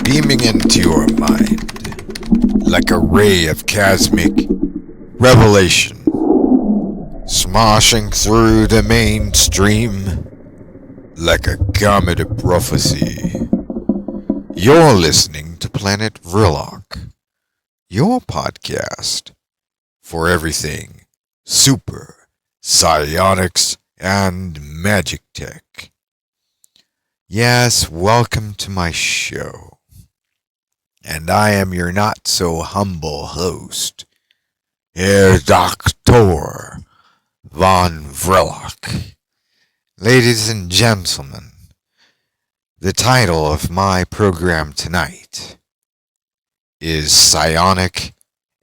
beaming into your mind like a ray of cosmic revelation, smashing through the mainstream like a comet of prophecy. You're listening to Planet Vrilock, your podcast for everything super, psionics, and magic tech. Yes, welcome to my show. And I am your not-so-humble host, Herr Dr. von Vrilock. Ladies and gentlemen, the title of my program tonight is Psionic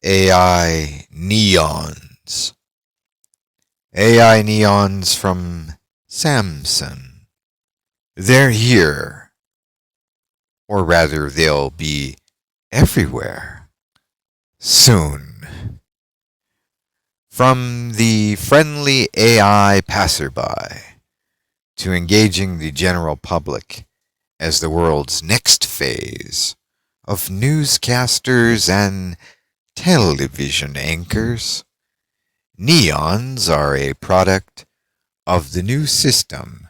AI Neons. AI Neons from Samson. They're here, or rather they'll be everywhere soon. From the friendly AI passerby to engaging the general public as the world's next phase of newscasters and television anchors, neons are a product of the new system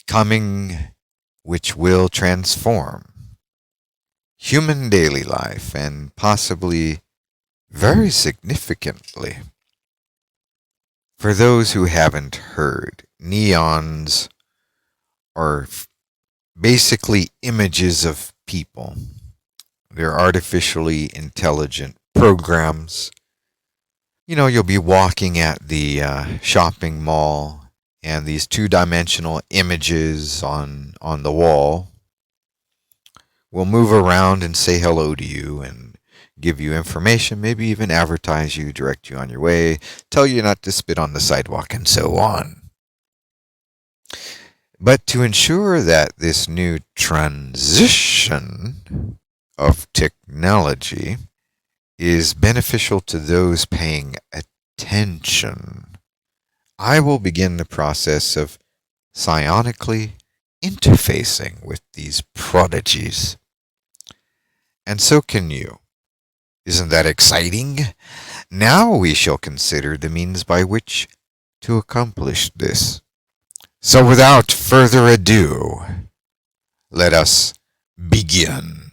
coming, which will transform human daily life and possibly very significantly. For those who haven't heard, neons are basically images of people. They're artificially intelligent programs. You know, you'll be walking at the shopping mall, and these two-dimensional images on the wall will move around and say hello to you and give you information, maybe even advertise you, direct you on your way, tell you not to spit on the sidewalk, and so on. But to ensure that this new transition of technology is beneficial to those paying attention, I will begin the process of psionically interfacing with these prodigies. And so can you. Isn't that exciting? Now we shall consider the means by which to accomplish this. So without further ado, let us begin.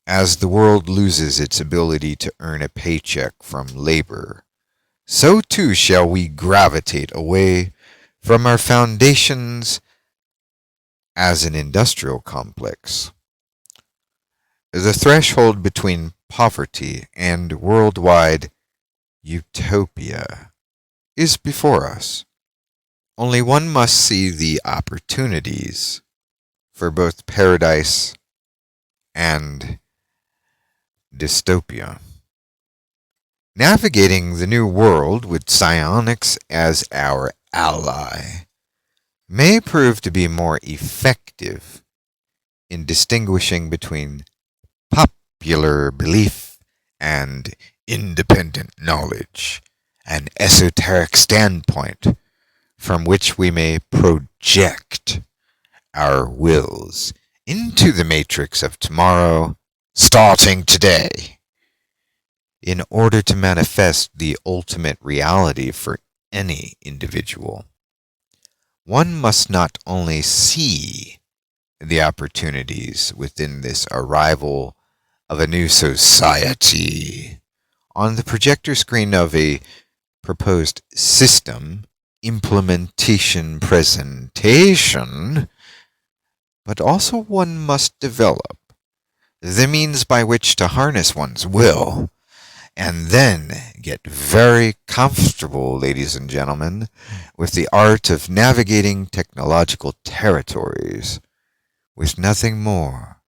As the world loses its ability to earn a paycheck from labor, so too shall we gravitate away from our foundations as an industrial complex. The threshold between poverty and worldwide utopia is before us. Only one must see the opportunities for both paradise and dystopia. Navigating the new world with psionics as our ally may prove to be more effective in distinguishing between popular belief and independent knowledge, an esoteric standpoint from which we may project our wills into the matrix of tomorrow, starting today, in order to manifest the ultimate reality for any individual. One must not only see the opportunities within this arrival of a new society on the projector screen of a proposed system implementation presentation, but also one must develop the means by which to harness one's will, and then get very comfortable, ladies and gentlemen, with the art of navigating technological territories with nothing more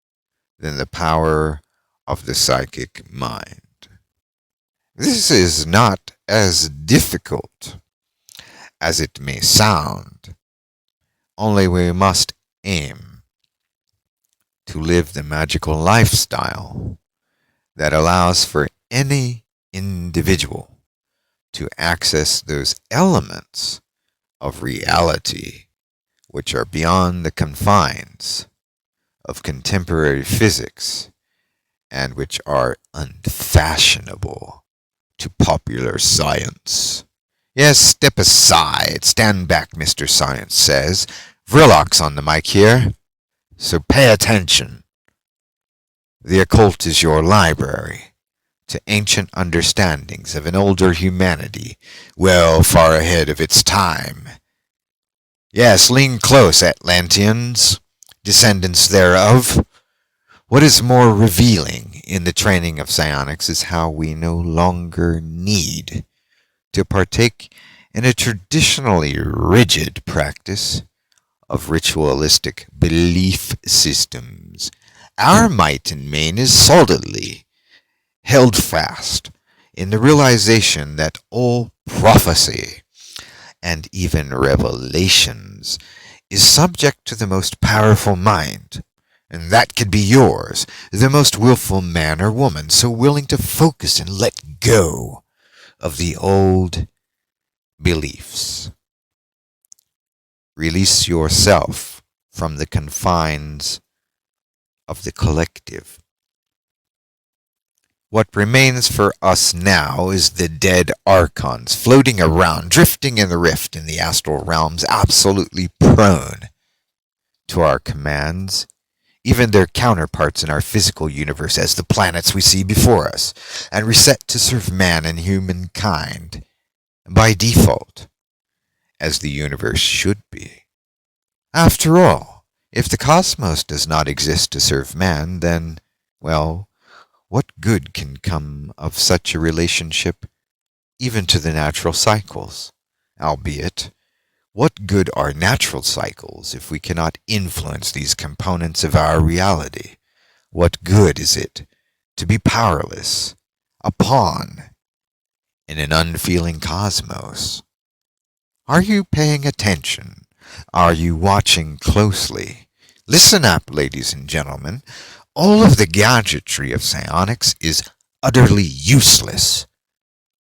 than the power of the psychic mind. This is not as difficult as it may sound, only we must aim to live the magical lifestyle that allows for any individual to access those elements of reality which are beyond the confines of contemporary physics, and which are unfashionable to popular science. Yes, step aside. Stand back, Mr. Science says. Vrilock's on the mic here, so pay attention. The occult is your library to ancient understandings of an older humanity, well far ahead of its time. Yes, lean close, Atlanteans, descendants thereof. What is more revealing in the training of psionics is how we no longer need to partake in a traditionally rigid practice of ritualistic belief systems. Our might and main is solidly held fast in the realization that all prophecy and even revelations is subject to the most powerful mind, and that could be yours, the most willful man or woman, so willing to focus and let go of the old beliefs. Release yourself from the confines of the collective. What remains for us now is the dead archons floating around, drifting in the rift in the astral realms, absolutely prone to our commands, even their counterparts in our physical universe as the planets we see before us, and reset to serve man and humankind by default, as the universe should be. After all, if the cosmos does not exist to serve man, then, well, what good can come of such a relationship, even to the natural cycles? Albeit, what good are natural cycles if we cannot influence these components of our reality? What good is it to be powerless, a pawn in an unfeeling cosmos? Are you paying attention? Are you watching closely? Listen up, ladies and gentlemen. All of the gadgetry of psionics is utterly useless.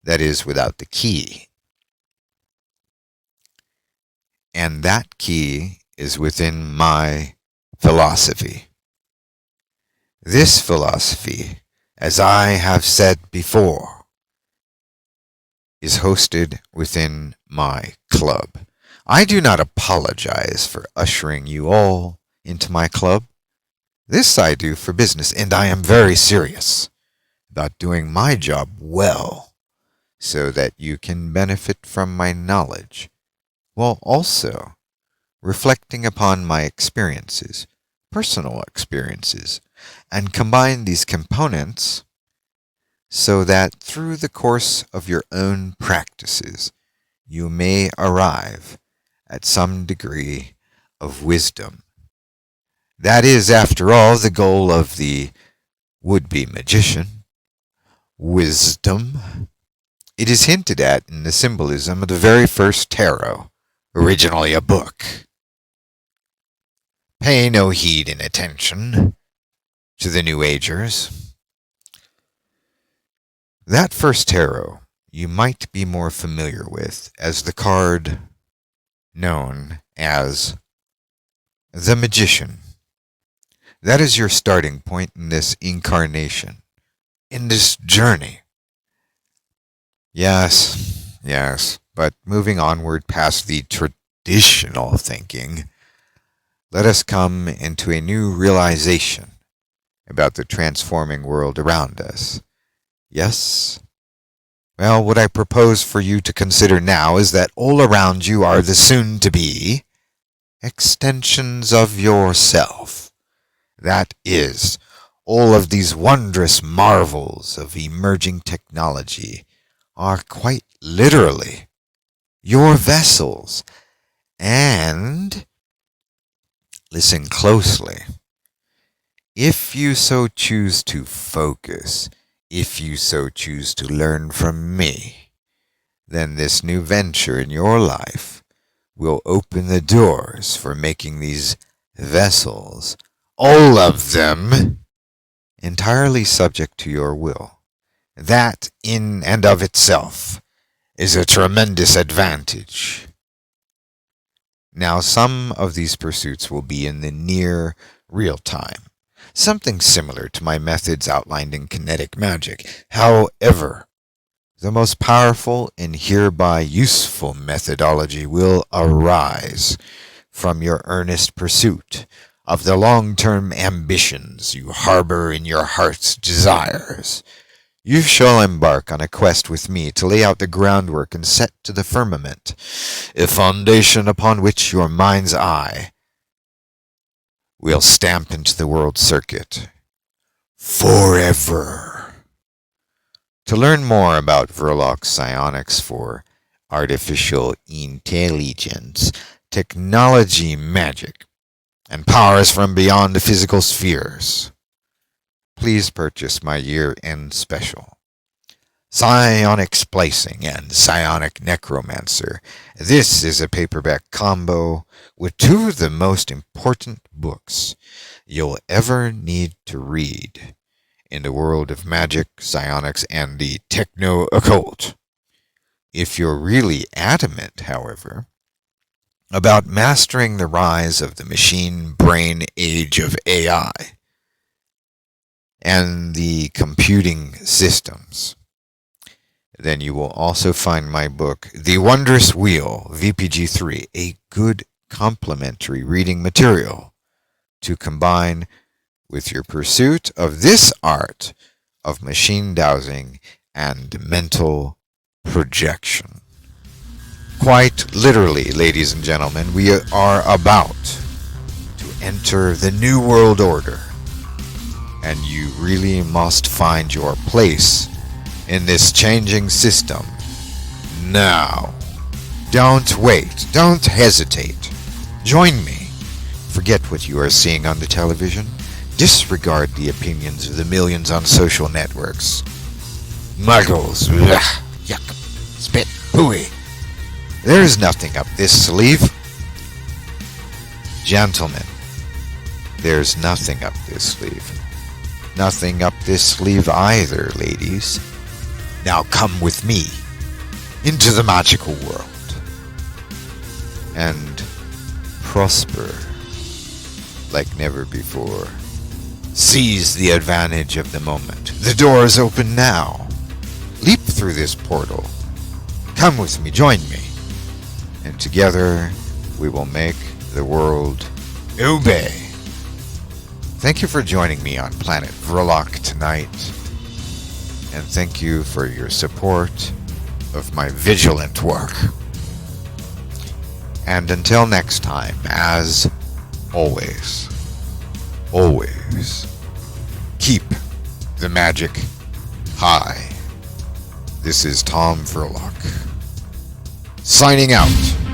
That is, without the key. And that key is within my philosophy. This philosophy, as I have said before, is hosted within my club. I do not apologize for ushering you all into my club. This I do for business, and I am very serious about doing my job well, so that you can benefit from my knowledge, while also reflecting upon my experiences, personal experiences, and combine these components so that through the course of your own practices, you may arrive at some degree of wisdom. That is, after all, the goal of the would-be magician. Wisdom. It is hinted at in the symbolism of the very first tarot, originally a book. Pay no heed and attention to the New Agers. That first tarot you might be more familiar with as the card known as the Magician. That is your starting point in this incarnation, in this journey. Yes, but moving onward past the traditional thinking, let us come into a new realization about the transforming world around us. Yes? Well, what I propose for you to consider now is that all around you are the soon-to-be extensions of yourself. That is, all of these wondrous marvels of emerging technology are quite literally your vessels. And, listen closely, if you so choose to focus, if you so choose to learn from me, then this new venture in your life will open the doors for making these vessels, all of them, entirely subject to your will. That, in and of itself, is a tremendous advantage. Now, some of these pursuits will be in the near real time. Something similar to my methods outlined in kinetic magic. However, the most powerful and hereby useful methodology will arise from your earnest pursuit of the long-term ambitions you harbor in your heart's desires. You shall embark on a quest with me to lay out the groundwork and set to the firmament a foundation upon which your mind's eye will stamp into the world circuit forever. To learn more about Vrilock Psionics for artificial intelligence, technology, magic, and powers from beyond the physical spheres, please purchase my year-end special, Psionic Splicing and Psionic Necromancer. This is a paperback combo with two of the most important books you'll ever need to read in the world of magic, psionics, and the techno-occult. If you're really adamant, however, about mastering the rise of the machine brain age of AI and the computing systems, then you will also find my book, The Wondrous Wheel, VPG3, a good complementary reading material to combine with your pursuit of this art of machine dowsing and mental projection. Quite literally, ladies and gentlemen, we are about to enter the New World Order, and you really must find your place in this changing system now. Don't wait. Don't hesitate. Join me. Forget what you are seeing on the television. Disregard the opinions of the millions on social networks. Muggles. Yuck. Spit. Hooey. There is nothing up this sleeve. Gentlemen, there's nothing up this sleeve. Nothing up this sleeve either, ladies. Now come with me into the magical world and prosper like never before. Seize the advantage of the moment. The door is open now. Leap through this portal. Come with me, join me, and together we will make the world obey. Thank you for joining me on Planet Vrilock tonight, and thank you for your support of my vigilant work. And until next time, as always, keep the magic high. This is Tom Vrilock, signing out.